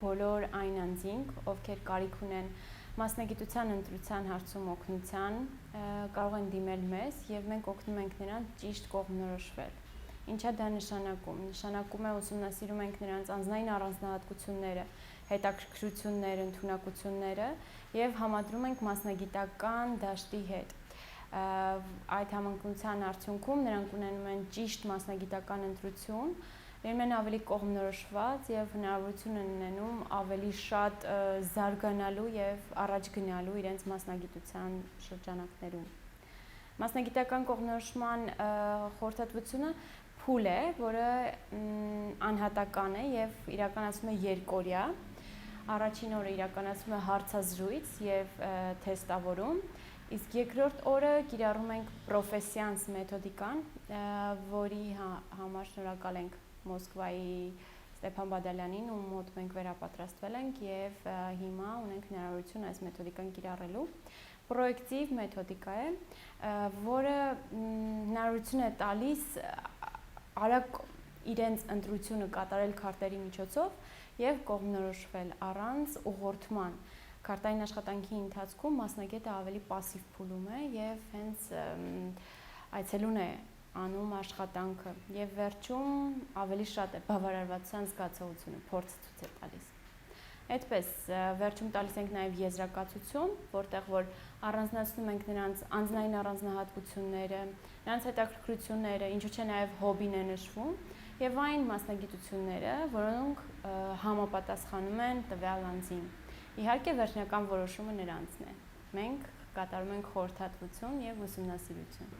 բոլոր այն անձինք, ովքեր կարիք ունեն մասնագիտության ընտրության հարցում օգնության, կարող են դիմել մեզ եւ մենք օգնում ենք նրանց ճիշտ կողմնորոշվել։ Ինչա դա նշանակում։ Նշանակում է ուսումնասիրում ենք նրանց անձնային առանձնահատկությունները, հետաքրքրությունները, ընդունակությունները եւ համադրում ենք մասնագիտական դաշտի հետ։ Այդ համընկնության արդյունքում նրանք ունենում են ճիշտ մասնագիտական ընտրություն, լինում են ավելի կողմնորոշված եւ հնարավորություն են ունենում ավելի շատ զարգանալու եւ առաջ գնալու իրենց մասնագիտության շրջանակներում։ Մասնագիտական կողմնորոշման խորհրդատվությունը փուլ է, որը անհատական է եւ իրականացվում է երկօրյա։ Առաջին օրը իրականացվում է հարցազրույց եւ թեստավորում, իսկ երկրորդ օրը կիրառում ենք պրոֆեսիանս մեթոդիկան, որի համար շնորհակալ ենք Մոսկվայի Ստեփան Բադալյանին, ում մոտ մենք վերապատրաստվել ենք եւ հիմա ունենք հնարավորություն այս մեթոդիկան կիրառելու։ Պրոյեկտիվ մեթոդիկա է, որը հնարավորություն է տալիս արագ իրենց ընտրությունը կատարել քարտերի միջոցով եւ կողմնորոշվել առանց ուղղորդման։ Քարտային աշխատանքի ընթացքում մասնագետը ավելի пассив փուլում է եւ հենց այցելուն է անում աշխատանքը եւ վերջում ավելի շատ է բավարարվածության զգացողությունը, փորձ ցույց է տալիս։ Այդպես վերջում տալիս ենք նաեւ եզրակացություն, որտեղ որ առանձնացնում ենք նրանց անձնային առանձնահատկությունները, նրանց հետաքրքրությունները, ինչու՞ չէ նաեւ հոբին է նշվում եւ այն մասնագիտությունները, որոնք համապատասխանում են տվյալ անձին։ Իհարկե վերջնական որոշումը նրանցն է։ Մենք կատարում ենք խորհրդատվություն եւ ուսումնասիրություն։